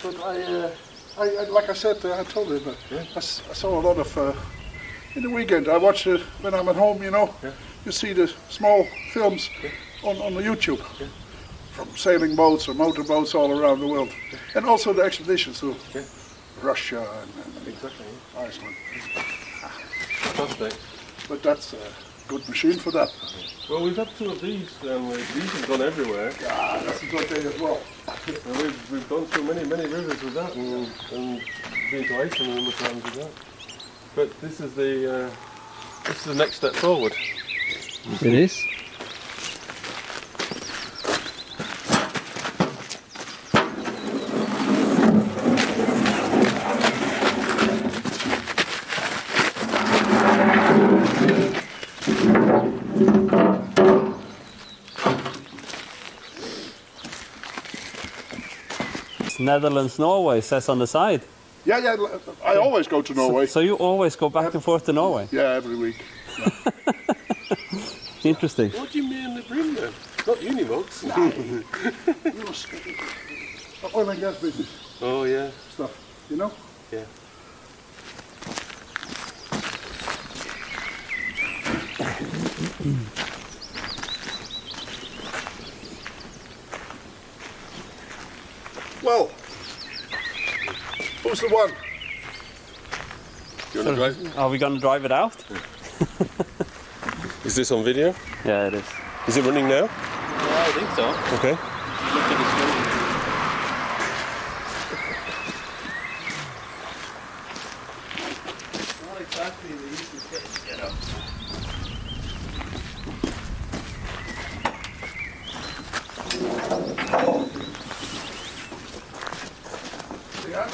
But like I said, I told you that I saw a lot of, in the weekend, I watch it when I'm at home, you know. Yeah. You see the small films on the YouTube from sailing boats or motorboats all around the world. And also the expeditions to Russia and Exactly. Iceland. Fantastic. But that's a good machine for that. Well, we've had two of these, and these have gone everywhere. Yeah, that's a good thing as well. And we've gone through many rivers with that, and been to Iceland a number of times with that. But this is the next step forward. It is. Netherlands, Norway says on the side. Yeah, I always go to Norway. So you always go back and forth to Norway? Yeah, every week. Yeah. Interesting. What do you mean the brim then? Not Unimogs. Oil and gas business Oh yeah. stuff, you know? Yeah. Well, who's the one? You want to drive? Are we going to drive it out? Is this on video? Yeah, it is. Is it running now? Yeah, I think so. Okay. Look at the screen. Not exactly the easiest way to get up. Yeah.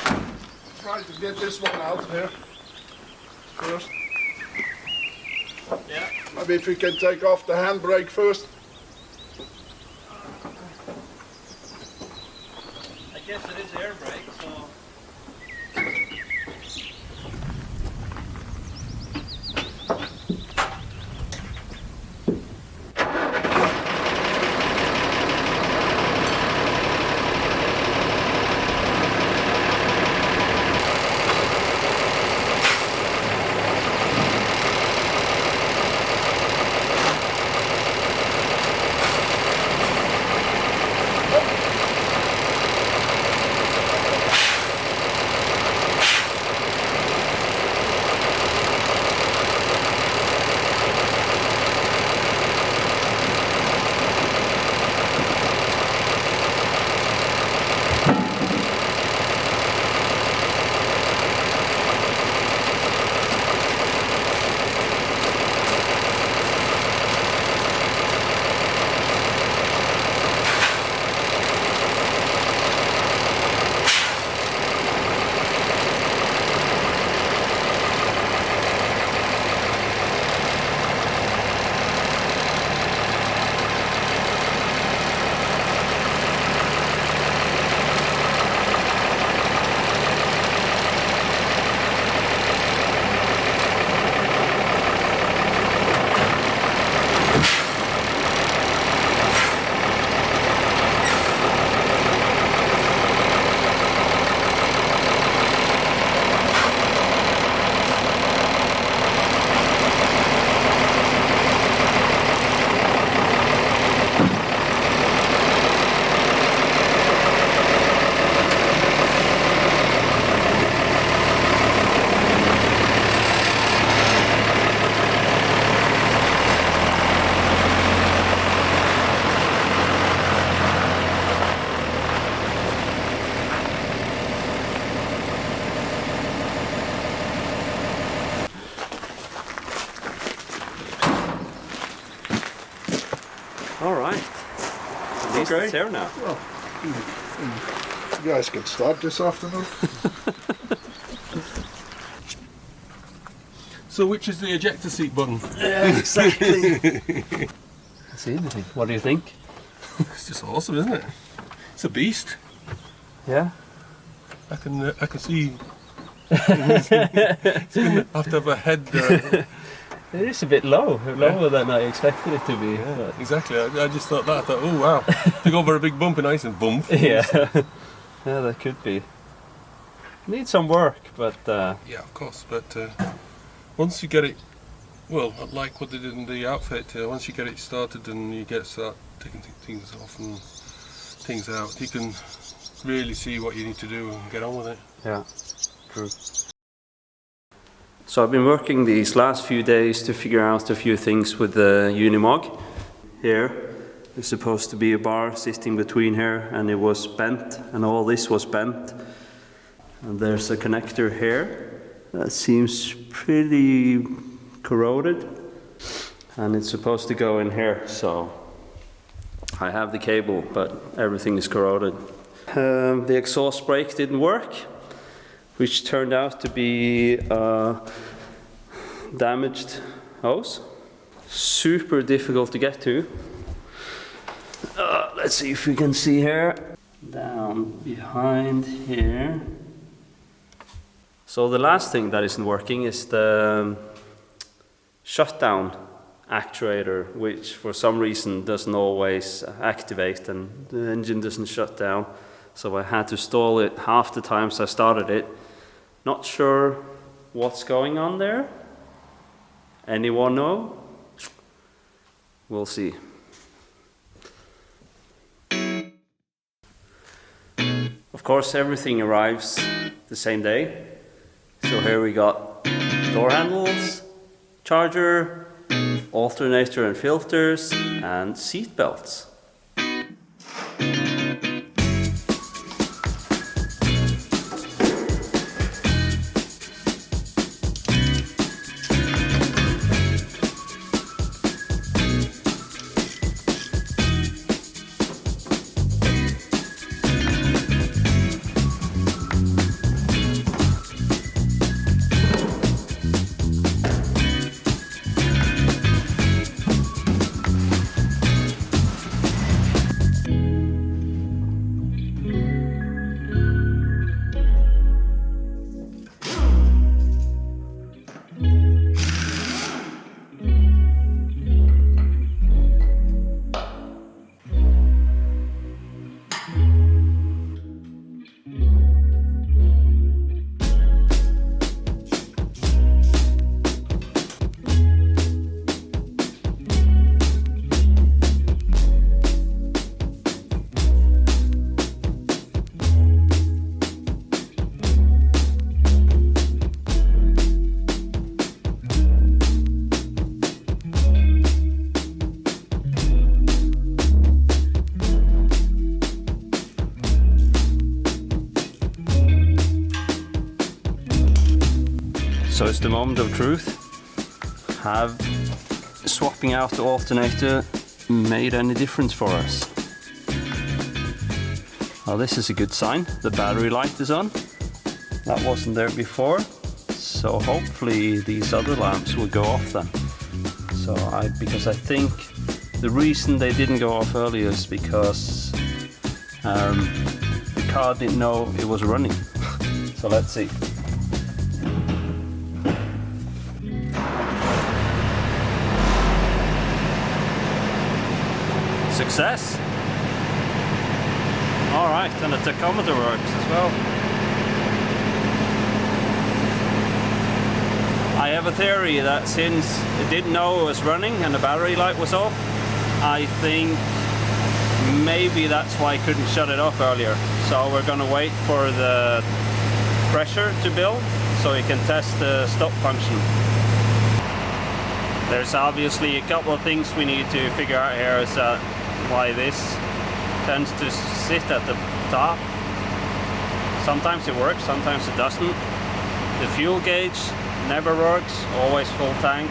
Try to get this one out here first. Yeah. Maybe if we can take off the handbrake first. I guess it is air brake, so... All right. At least Okay. it's here now. Well, you guys can start this afternoon. So which is the ejector seat button? Yeah, exactly. That's easy. What do you think? It's just awesome, isn't it? It's a beast. Yeah. I can see. It's gonna have to have a head. It is a bit lower than I expected it to be. Yeah, exactly. I just thought that. I thought, oh wow, to go over a big bump in ice and bump. Yeah. Yeah, that could be. Need some work, but Yeah, of course. But once you get it, well, like what they did in the outfit, once you get it started and you start taking things off and things out, you can really see what you need to do and get on with it. yeah, true. So I've been working these last few days to figure out a few things with the Unimog. Here is supposed to be a bar sitting between here, and it was bent, and all this was bent. And there's a connector here that seems pretty corroded, and it's supposed to go in here. So I have the cable, but everything is corroded. The exhaust brake didn't work, which turned out to be a damaged hose. Super difficult to get to. Let's see if we can see here. Down behind here. So the last thing that isn't working is the shutdown actuator, which for some reason doesn't always activate and the engine doesn't shut down. So I had to stall it half the times I started it. Not sure what's going on there. Anyone know? We'll see. Of course, everything arrives the same day. So here we got door handles, charger, alternator and filters, and seat belts. So it's the moment of truth. Have swapping out the alternator made any difference for us? Well, this is a good sign. The battery light is on. That wasn't there before. So hopefully these other lamps will go off then. Because I think the reason they didn't go off earlier is because the car didn't know it was running. So let's see. Success! Alright, and the tachometer works as well. I have a theory that since it didn't know it was running and the battery light was off, I think maybe that's why I couldn't shut it off earlier. So we're gonna wait for the pressure to build so we can test the stop function. There's obviously a couple of things we need to figure out here. Is why this tends to sit at the top. Sometimes it works, sometimes it doesn't. The fuel gauge never works, always full tank.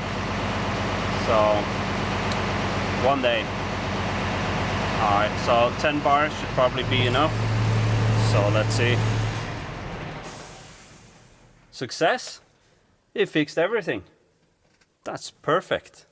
So one day Alright, so 10 bars should probably be enough. So let's see. Success! It fixed everything. That's perfect.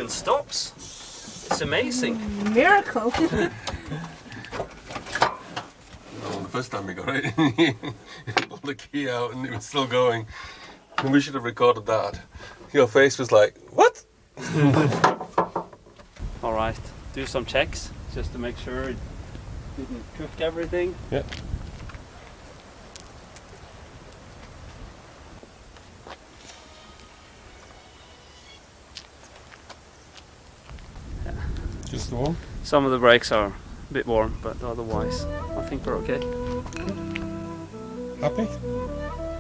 Stops. It's amazing. Miracle. Well, the first time we got it, he pulled the key out and it was still going. And we should have recorded that. Your face was like, what? Alright, do some checks just to make sure it didn't cook everything. Yeah. Just the one? Some of the brakes are a bit warm, but otherwise I think we're okay. Happy?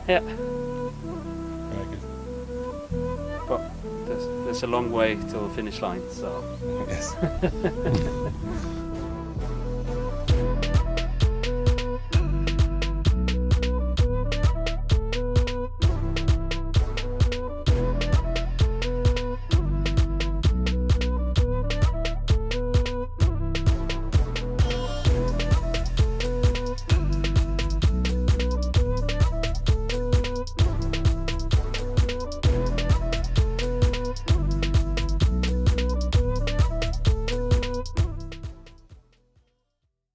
Yeah, Very good. but there's a long way to the finish line, so Yes.